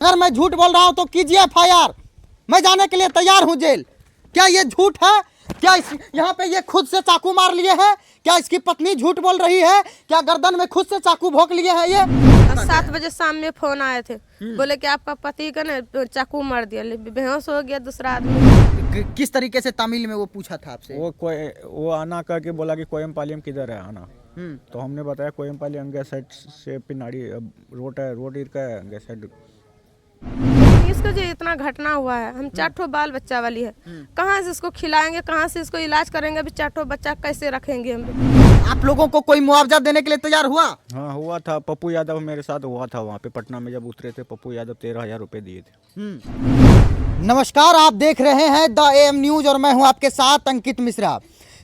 अगर मैं झूठ बोल रहा हूं तो कीजिए एफआईआर, मैं जाने के लिए तैयार हूं जेल। क्या ये झूठ है? क्या यहाँ पे ये खुद से चाकू मार लिए हैं? क्या इसकी पत्नी झूठ बोल रही है? क्या गर्दन में खुद से चाकू भोंक लिए हैं? ये 7 बजे शाम में फोन आए थे, बोले कि आपका पति का ना चाकू मार दिया, बेहोश हो गया दूसरा आदमी। किस तरीके से तमिल में वो पूछा था आपसे? वो आना करके बोला कि कोयमपालियम किधर है आना। तो हमने बताया कोयमपालियम अंगे साइड से पिनाड़ी रोड है, रोड इरका है अंगे साइड। इसका जो इतना घटना हुआ है, हम 4 ठो बाल बच्चा वाली है, कहाँ से इसको खिलाएंगे, कहाँ से इसको इलाज करेंगे? अभी 4 ठो बच्चा कैसे रखेंगे हम? आप लोगों को कोई मुआवजा देने के लिए तैयार हुआ? हाँ हुआ था, पप्पू यादव मेरे साथ हुआ था वहाँ पे पटना में जब उतरे थे। पप्पू यादव 13,000 रुपये दिए थे। नमस्कार, आप देख रहे हैं द एम न्यूज और मैं हूं आपके साथ अंकित मिश्रा।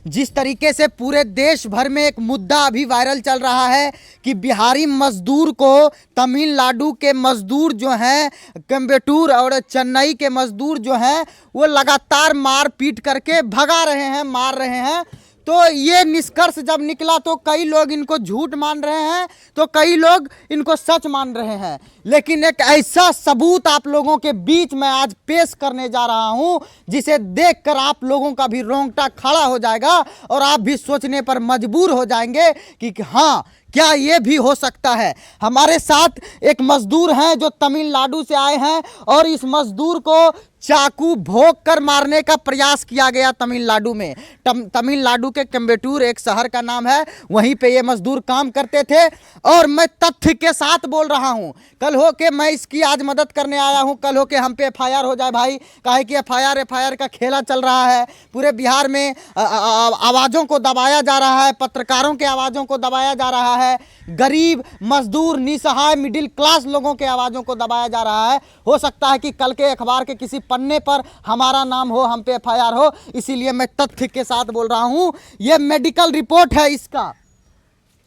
जिस तरीके से पूरे देश भर में एक मुद्दा अभी वायरल चल रहा है कि बिहारी मजदूर को तमिलनाडु के मजदूर जो हैं, कोयम्बटूर और चेन्नई के मजदूर जो हैं, वो लगातार मार पीट करके भगा रहे हैं, मार रहे हैं। तो ये निष्कर्ष जब निकला तो कई लोग इनको झूठ मान रहे हैं, तो कई लोग इनको सच मान रहे हैं। लेकिन एक ऐसा सबूत आप लोगों के बीच में आज पेश करने जा रहा हूं जिसे देखकर आप लोगों का भी रोंगटा खड़ा हो जाएगा और आप भी सोचने पर मजबूर हो जाएंगे कि हाँ, क्या ये भी हो सकता है। हमारे साथ एक मजदूर हैं जो तमिलनाडु से आए हैं और इस मजदूर को चाकू भोंक कर मारने का प्रयास किया गया तमिलनाडु में। तमिलनाडु के कोयम्बटूर एक शहर का नाम है, वहीं पे ये मजदूर काम करते थे और मैं तथ्य के साथ बोल रहा हूं। कल हो के मैं इसकी आज मदद करने आया हूं, कल हो के हम पे एफआईआर हो जाए भाई। काहे कि एफआईआर का खेला चल रहा है पूरे बिहार में। आवाज़ों को दबाया जा रहा है, पत्रकारों के आवाज़ों को दबाया जा रहा है, गरीब मजदूर निसहाय मिडिल क्लास लोगों के आवाज़ों को दबाया जा रहा है। हो सकता है कि कल के अखबार के किसी पन्ने पर हमारा नाम हो, हम पे एफआईआर हो, इसीलिए मैं तथ्य के साथ बोल रहा हूं। ये मेडिकल रिपोर्ट है इसका,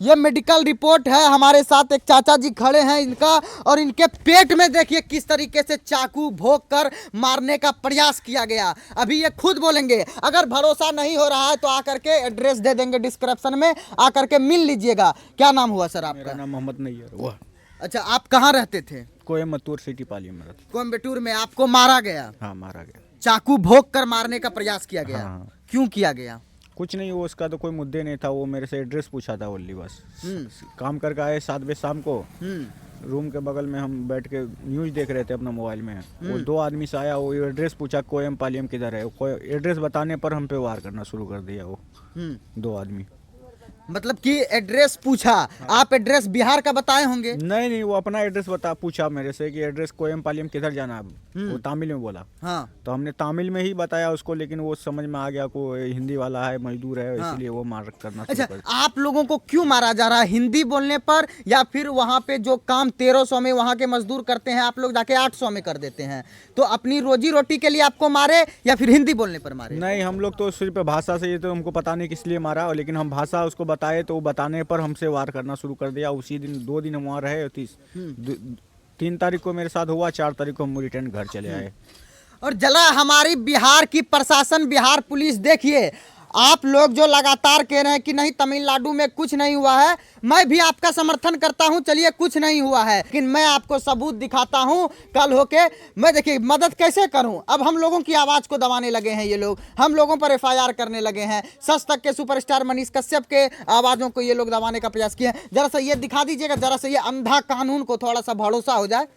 ये मेडिकल रिपोर्ट है। हमारे साथ एक चाचा जी खड़े हैं इनका, और इनके पेट में देखिए किस तरीके से चाकू भोंक कर मारने का प्रयास किया गया। अभी ये खुद बोलेंगे। अगर भरोसा नहीं हो रहा है तो आकर के एड्रेस दे देंगे डिस्क्रिप्शन में, आकर के मिल लीजिएगा। क्या नाम हुआ सर आपका? मेरा नाम मोहम्मद नैयर हुआ। अच्छा, आप कहाँ रहते थे? कोयम्बटूर सिटी पालियम में रहता। कोयम्बटूर में आपको मारा गया? हाँ मारा गया, चाकू भोंक कर मारने का प्रयास किया गया। हाँ। क्यों किया गया? कुछ नहीं, वो उसका तो कोई मुद्दे नहीं था। वो मेरे से एड्रेस पूछा था ओनली बस। काम करके आए 7 बजे शाम को, रूम के बगल में हम बैठ के न्यूज़ देख रहे थे अपना मोबाइल में। वो 2 आदमी से आया, वो एड्रेस पूछा कोयम्पालियम किधर है। एड्रेस बताने पर हम पे वार करना शुरू कर दिया वो 2 आदमी। मतलब कि एड्रेस पूछा? आप एड्रेस बिहार का बताए होंगे? नहीं, वो अपना एड्रेस पूछा मेरे से कि एड्रेस कोयम्पालियम किधर जाना है। वो तमिल में बोला। हाँ। तो हमने तमिल में ही बताया उसको, लेकिन वो समझ में आ गया को हिंदी वाला है, मजदूर है, हाँ। इसलिए वो मार करना शुरू अच्छा, कर। आप लोगों को क्यों मारा जा रहा है? हिंदी बोलने पर, या फिर वहाँ पे जो काम 1300 में वहाँ के मजदूर करते हैं, आप लोग जाके 800 में कर देते हैं? तो अपनी रोजी रोटी के लिए आपको मारे या फिर हिंदी बोलने पर मारे? नहीं, हम लोग तो सिर्फ भाषा से, ये तो हमको पता नहीं किस लिए मारा, लेकिन हम भाषा उसको बताए तो बताने पर हमसे वार करना शुरू कर दिया। उसी दिन 2 दिन हम वहाँ रहे। 3 तारीख को मेरे साथ हुआ, 4 तारीख को हम रिटर्न घर चले आए। और जला हमारी बिहार की प्रशासन, बिहार पुलिस, देखिए आप लोग जो लगातार कह रहे हैं कि नहीं तमिलनाडु में कुछ नहीं हुआ है, मैं भी आपका समर्थन करता हूं, चलिए कुछ नहीं हुआ है, लेकिन मैं आपको सबूत दिखाता हूं। कल होके मैं देखिए मदद कैसे करूं। अब हम लोगों की आवाज़ को दबाने लगे हैं ये लोग, हम लोगों पर एफआईआर करने लगे हैं। सच तक के सुपरस्टार मनीष कश्यप के आवाज़ों को ये लोग दबाने का प्रयास किए हैं। जरा सा ये दिखा दीजिएगा, जरा सा ये अंधा कानून को थोड़ा सा भरोसा हो जाए।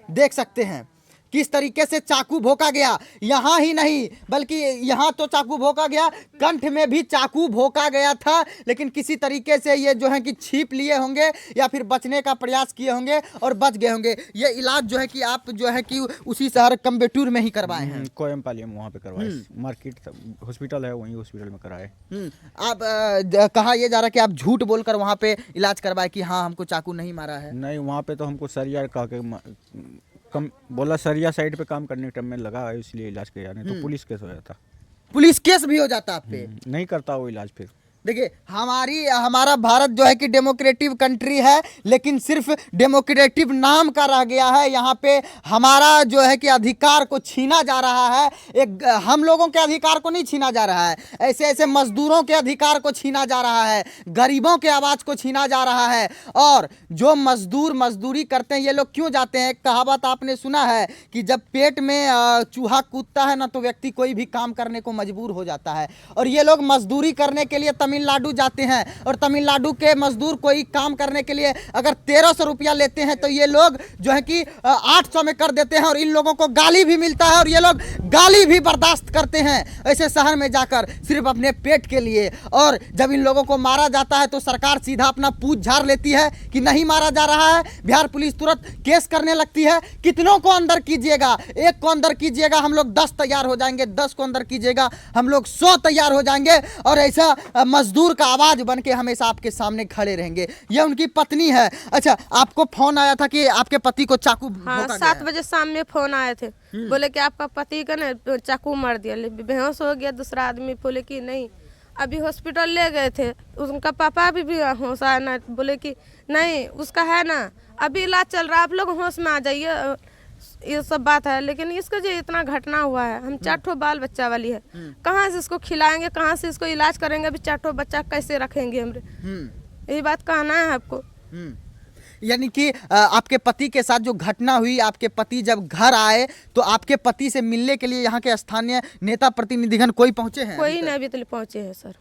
देख सकते हैं किस तरीके से चाकू भोंका गया। यहाँ ही नहीं बल्कि यहाँ तो चाकू भोंका गया, कंठ में भी चाकू भोंका गया था, लेकिन किसी तरीके से ये जो है कि छिप लिए होंगे या फिर बचने का प्रयास किए होंगे और बच गए होंगे। ये इलाज जो है कि आप जो है कि उसी शहर कोयम्बटूर में ही करवाए हैं? कोयम्पालियम वहाँ पे करवाए, मार्केट हॉस्पिटल है, वहीं हॉस्पिटल में कराए। आप कहा यह जा रहा है कि आप झूठ बोलकर वहाँ पे इलाज करवाए कि हाँ हमको चाकू नहीं मारा है? नहीं, वहाँ पे तो हमको सरिया कह के बोला, सरिया साइड पे काम करने के टाइम में लगा है, इसलिए इलाज किया। नहीं तो पुलिस केस हो जाता। पुलिस केस भी हो जाता आप पे? नहीं करता वो इलाज फिर। देखिए हमारा भारत जो है कि डेमोक्रेटिव कंट्री है, लेकिन सिर्फ डेमोक्रेटिव नाम का रह गया है। यहाँ पे हमारा जो है कि अधिकार को छीना जा रहा है। एक हम लोगों के अधिकार को नहीं छीना जा रहा है, ऐसे ऐसे मजदूरों के अधिकार को छीना जा रहा है, गरीबों के आवाज़ को छीना जा रहा है। और जो मजदूर मजदूरी करते हैं ये लोग क्यों जाते हैं? एक कहावत आपने सुना है कि जब पेट में चूहा कूदता है ना तो व्यक्ति कोई भी काम करने को मजबूर हो जाता है। और ये लोग मजदूरी करने के लिए तमिलनाडु जाते हैं, और तमिलनाडु के मजदूर कोई काम करने के लिए अगर 1300 रुपया लेते हैं तो ये लोग जो है कि 800 में कर देते हैं, और इन लोगों को गाली भी मिलता है और ये लोग गाली भी बर्दाश्त करते हैं ऐसे शहर में जाकर सिर्फ अपने पेट के लिए। और जब इन लोगों को मारा जाता है तो सरकार सीधा अपना पूछ झाड़ लेती है कि नहीं मारा जा रहा है। बिहार पुलिस तुरंत केस करने लगती है। कितनों को अंदर कीजिएगा? एक को अंदर कीजिएगा हम लोग 10 तैयार हो जाएंगे, 10 को अंदर कीजिएगा हम लोग 100 तैयार हो जाएंगे, और ऐसा मजदूर का आवाज बन के हमेशा आपके सामने खड़े रहेंगे। ये उनकी पत्नी है। अच्छा, आपको फोन आया था कि आपके पति को चाकू हाँ, भोंका 7 गया है। बजे शाम में फोन आए थे, बोले कि आपका पति का ना चाकू मार दिया, बेहोश हो गया। दूसरा आदमी बोले कि नहीं, अभी हॉस्पिटल ले गए थे, उनका पापा भी होश आया ना, बोले कि नहीं उसका है ना अभी इलाज चल रहा है, आप लोग होश में आ जाइए। ये सब बात है, लेकिन इसका जो इतना घटना हुआ है, हम 4 ठो बाल बच्चा वाली है, कहाँ से इसको खिलाएंगे, कहाँ से इसको इलाज करेंगे? अभी 4 ठो बच्चा कैसे रखेंगे हमरे? यही बात कहना है आपको। यानी कि आपके पति के साथ जो घटना हुई, आपके पति जब घर आए तो आपके पति से मिलने के लिए यहाँ के स्थानीय नेता प्रतिनिधिगण कोई पहुंचे हैं? कोई नहीं अभी तक पहुंचे हैं सर।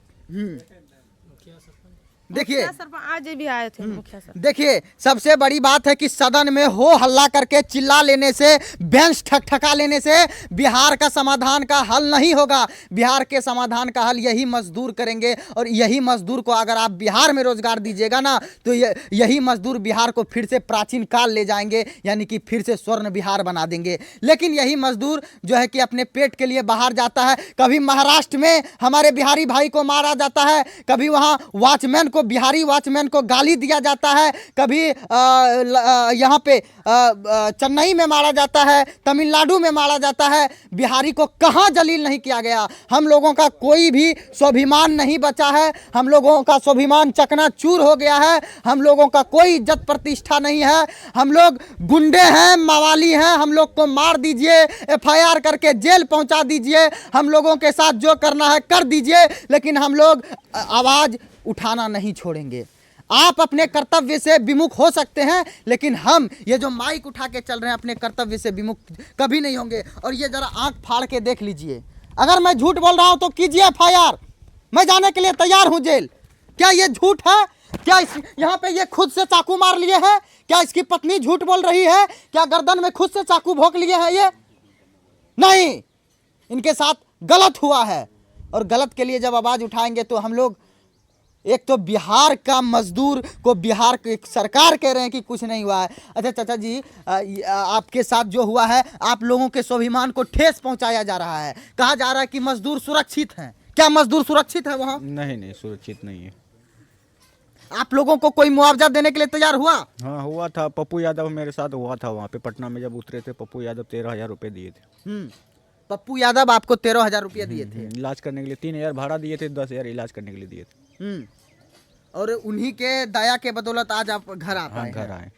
देखिए सर आज भी आए थे मुखिया सर। देखिए, सबसे बड़ी बात है कि सदन में हो हल्ला करके चिल्ला लेने से, बेंच ठकठका लेने से बिहार का समाधान का हल नहीं होगा। बिहार के समाधान का हल यही मजदूर करेंगे, और यही मजदूर को अगर आप बिहार में रोजगार दीजिएगा ना तो यही मजदूर बिहार को फिर से प्राचीन काल ले जाएंगे, यानी कि फिर से स्वर्ण बिहार बना देंगे। लेकिन यही मजदूर जो है कि अपने पेट के लिए बाहर जाता है। कभी महाराष्ट्र में हमारे बिहारी भाई को मारा जाता है, कभी वहाँ वॉचमैन को, बिहारी वॉचमैन को गाली दिया जाता है, कभी यहाँ पे चेन्नई में मारा जाता है, तमिलनाडु में मारा जाता है। बिहारी को कहाँ जलील नहीं किया गया? हम लोगों का कोई भी स्वाभिमान नहीं बचा है, हम लोगों का स्वाभिमान चकनाचूर हो गया है, हम लोगों का कोई इज्जत प्रतिष्ठा नहीं है। हम लोग गुंडे हैं, मवाली हैं, हम लोग को मार दीजिए, FIR करके जेल पहुंचा दीजिए, हम लोगों के साथ जो करना है कर दीजिए, लेकिन हम लोग आवाज़ उठाना नहीं छोड़ेंगे। आप अपने कर्तव्य से विमुख हो सकते हैं, लेकिन हम ये जो माइक उठा के चल रहे हैं अपने कर्तव्य से विमुख कभी नहीं होंगे। और ये जरा आंख फाड़ के देख लीजिए, अगर मैं झूठ बोल रहा हूं तो कीजिए FIR, मैं जाने के लिए तैयार हूं जेल। क्या ये झूठ है? क्या यहाँ पे ये खुद से चाकू मार लिए हैं? क्या इसकी पत्नी झूठ बोल रही है? क्या गर्दन में खुद से चाकू भोंक लिए हैं? ये नहीं, इनके साथ गलत हुआ है, और गलत के लिए जब आवाज़ उठाएंगे तो हम लोग, एक तो बिहार का मजदूर को बिहार की सरकार कह रहे हैं कि कुछ नहीं हुआ है। अच्छा चाचा जी, आपके साथ जो हुआ है, आप लोगों के स्वाभिमान को ठेस पहुंचाया जा रहा है। कहा जा रहा है कि मजदूर सुरक्षित हैं। क्या मजदूर सुरक्षित है वहाँ? नहीं, सुरक्षित नहीं है। आप लोगों को कोई मुआवजा देने के लिए तैयार हुआ? हाँ, हुआ था। पप्पू यादव मेरे साथ हुआ था वहाँ पे पटना में, जब उतरे थे पप्पू यादव 13,000 रुपये दिए थे। पप्पू यादव आपको 13,000 रुपया दिए थे इलाज करने के लिए। 3,000 भाड़ा दिए थे, 10,000 इलाज करने के लिए दिए थे। और उन्हीं के दया के बदौलत आज आप घर आ पाए। घर आए,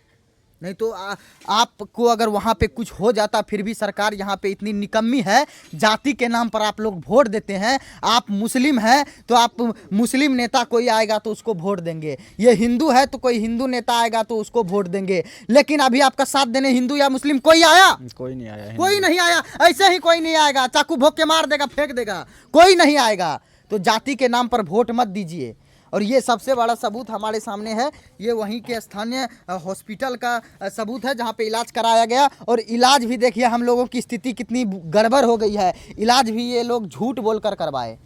नहीं तो आपको अगर वहाँ पे कुछ हो जाता, फिर भी सरकार यहाँ पे इतनी निकम्मी है, जाति के नाम पर आप लोग वोट देते हैं। आप मुस्लिम हैं तो आप मुस्लिम नेता कोई आएगा तो उसको वोट देंगे, ये हिंदू है तो कोई हिंदू नेता आएगा तो उसको वोट देंगे। लेकिन अभी आपका साथ देने हिंदू या मुस्लिम कोई आया? कोई नहीं आया। कोई नहीं आया, ऐसे ही कोई नहीं आएगा, चाकू भोंक के मार देगा, फेंक देगा, कोई नहीं आएगा। तो जाति के नाम पर वोट मत दीजिए। और ये सबसे बड़ा सबूत हमारे सामने है, ये वहीं के स्थानीय हॉस्पिटल का सबूत है जहाँ पे इलाज कराया गया। और इलाज भी देखिए हम लोगों की स्थिति कितनी गड़बड़ हो गई है। इलाज भी ये लोग झूठ बोलकर करवाए,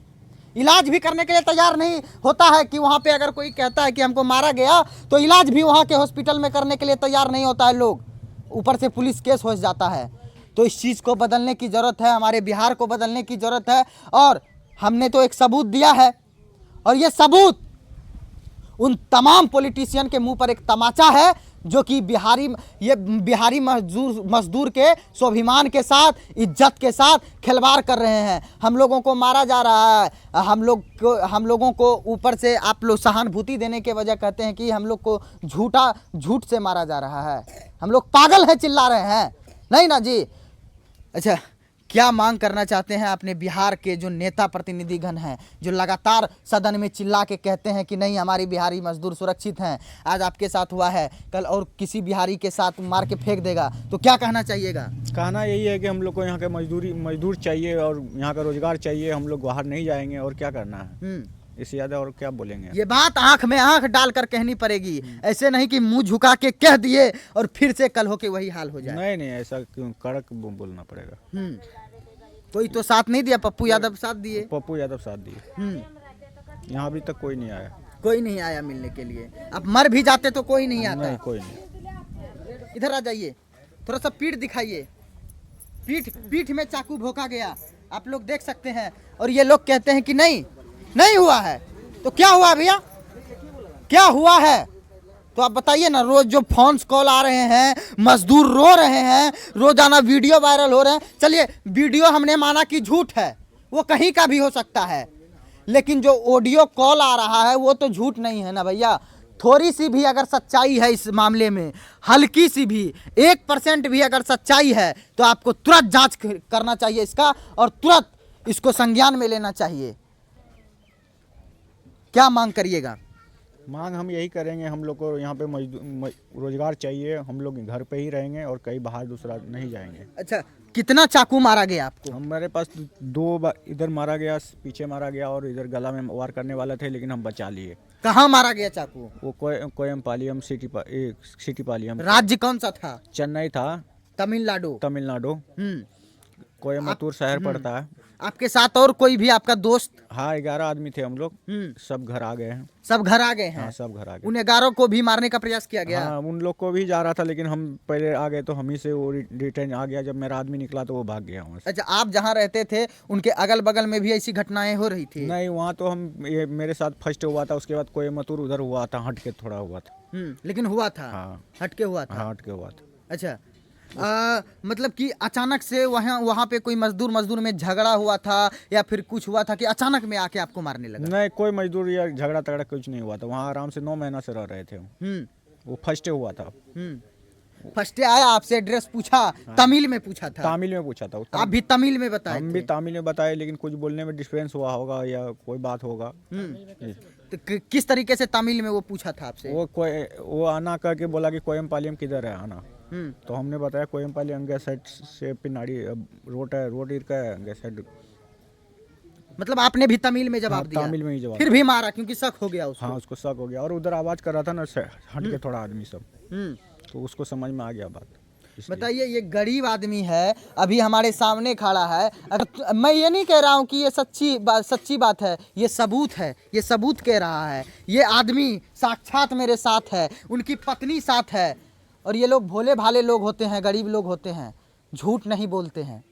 इलाज भी करने के लिए तैयार नहीं होता है। कि वहाँ पे अगर कोई कहता है कि हमको मारा गया तो इलाज भी वहाँ के हॉस्पिटल में करने के लिए तैयार नहीं होता है लोग, ऊपर से पुलिस केस हो जाता है। तो इस चीज़ को बदलने की ज़रूरत है, हमारे बिहार को बदलने की ज़रूरत है। और हमने तो एक सबूत दिया है, और ये सबूत उन तमाम पॉलिटिशियन के मुंह पर एक तमाचा है जो कि बिहारी मजदूर के स्वाभिमान के साथ, इज्जत के साथ खिलवाड़ कर रहे हैं। हम लोगों को मारा जा रहा है। हम लोगों को ऊपर से आप लोग सहानुभूति देने के वजह कहते हैं कि हम लोग को झूठ से मारा जा रहा है। हम लोग पागल हैं, चिल्ला रहे हैं, नहीं ना जी। अच्छा, क्या मांग करना चाहते हैं अपने बिहार के जो नेता प्रतिनिधिगण हैं, जो लगातार सदन में चिल्ला के कहते हैं कि नहीं हमारी बिहारी मजदूर सुरक्षित हैं। आज आपके साथ हुआ है, कल और किसी बिहारी के साथ मार के फेंक देगा, तो क्या कहना चाहिएगा? कहना यही है कि हम लोग को यहाँ के मजदूर चाहिए और यहाँ का रोजगार चाहिए। हम लोग बाहर नहीं जाएंगे और क्या करना है, इससे ज़्यादा और क्या बोलेंगे। ये बात आंख में आंख डालकर कहनी पड़ेगी, ऐसे नहीं कि मुंह झुका के कह दिए और फिर से कल होके वही हाल हो जाए। नहीं, ऐसा क्यों, कड़क बोलना पड़ेगा। कोई तो साथ नहीं दिया, पप्पू यादव साथ दिए। पप्पू यादव साथ दिए। यहाँ अभी तक कोई नहीं आया। कोई नहीं आया मिलने के लिए। अब मर भी जाते तो कोई नहीं आता। नहीं, कोई नहीं। इधर आ जाइए, थोड़ा सा पीठ दिखाइए। पीठ में चाकू भोंका गया, आप लोग देख सकते हैं। और ये लोग कहते हैं कि नहीं हुआ है। तो क्या हुआ भैया, क्या हुआ है? तो आप बताइए ना। रोज जो फोन कॉल आ रहे हैं, मजदूर रो रहे हैं, रोजाना वीडियो वायरल हो रहे हैं। चलिए, वीडियो हमने माना कि झूठ है, वो कहीं का भी हो सकता है, लेकिन जो ऑडियो कॉल आ रहा है वो तो झूठ नहीं है ना भैया। थोड़ी सी भी अगर सच्चाई है इस मामले में, हल्की सी भी 1% भी अगर सच्चाई है, तो आपको तुरंत जांच करना चाहिए इसका और तुरंत इसको संज्ञान में लेना चाहिए। क्या मांग करिएगा? मांग हम यही करेंगे, हम लोग को यहाँ पे रोजगार चाहिए। हम लोग घर पे ही रहेंगे और कहीं बाहर दूसरा नहीं जाएंगे। अच्छा, कितना चाकू मारा गया आपको? हमारे पास 2 बार इधर मारा गया, पीछे मारा गया और इधर गला में वार करने वाला थे, लेकिन हम बचा लिए। कहाँ मारा गया चाकू? वो कोयमपालियम सिटी पालियम। राज्य कौन सा था? चेन्नई था। तमिलनाडु। कोयम्बतूर शहर पड़ता है। आपके साथ और कोई भी आपका दोस्त? हाँ, 11 आदमी थे हम लोग। सब घर आ गए हैं। सब घर आ गए हैं? हाँ, सब घर आ गए। उन 11 को भी मारने का प्रयास किया गया? हाँ, उन लोग को भी जा रहा था, लेकिन हम पहले आ गए तो हम ही से वो रिटर्न आ गया। जब मेरा आदमी निकला तो वो भाग गया वहाँ से। अच्छा, आप जहाँ रहते थे उनके अगल बगल में भी ऐसी घटनाएं हो रही थी? नहीं, वहाँ तो ये मेरे साथ फर्स्ट हुआ था, उसके बाद कोयम्बतूर उधर हुआ था, हट के थोड़ा हुआ था। लेकिन हुआ था? हाँ, हटके हुआ था। हाँ, हट के हुआ था। अच्छा, मतलब कि अचानक से वहाँ पे कोई मजदूर में झगड़ा हुआ था या फिर कुछ हुआ था कि अचानक में आके आपको मारने लगा? नहीं, कोई मजदूर या झगड़ा तगड़ा कुछ नहीं हुआ था। वहाँ आराम से 9 महीना से रह रहे थे। वो फर्स्ट हुआ था। फर्स्ट आया, आपसे एड्रेस पूछा? हाँ। तमिल में पूछा था? तमिल में पूछा था। आप भी तमिल में बताए? हम भी तमिल में बताए, लेकिन कुछ बोलने में डिफरेंस हुआ होगा या कोई बात होगा। तो किस तरीके से तमिल में वो पूछा था आपसे? वो आना करके बोला कि कोयम्पालियम किधर है आना। तो हमने बताया कोयम्पालियम अंगे साइड से पिनाड़ी रोड है, रोड इरका है अंगे साइड। मतलब आपने भी तमिल में जवाब दिया? तमिल में ही जवाब। फिर भी मारा क्योंकि शक हो गया उसको? हाँ, उसको शक हो गया। और उधर आवाज कर रहा था ना हट के थोड़ा आदमी सब, तो उसको समझ में आ गया बात। बताइए, ये गरीब आदमी है, अभी हमारे सामने खड़ा है। अगर मैं ये नहीं कह रहा हूँ कि ये सच्ची बात है, ये सबूत है, ये सबूत कह रहा है। ये आदमी साक्षात मेरे साथ है, उनकी पत्नी साथ है। और ये लोग भोले भाले लोग होते हैं, गरीब लोग होते हैं, झूठ नहीं बोलते हैं।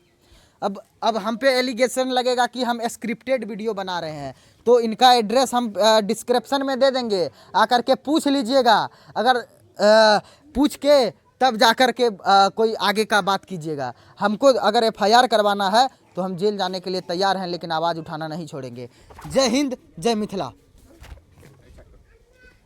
अब हम पे एलिगेशन लगेगा कि हम स्क्रिप्टेड वीडियो बना रहे हैं, तो इनका एड्रेस हम डिस्क्रिप्शन में दे देंगे, आकर के पूछ लीजिएगा। अगर पूछ के तब जाकर के कोई आगे का बात कीजिएगा। हमको अगर FIR करवाना है तो हम जेल जाने के लिए तैयार हैं, लेकिन आवाज़ उठाना नहीं छोड़ेंगे। जय हिंद, जय मिथिला।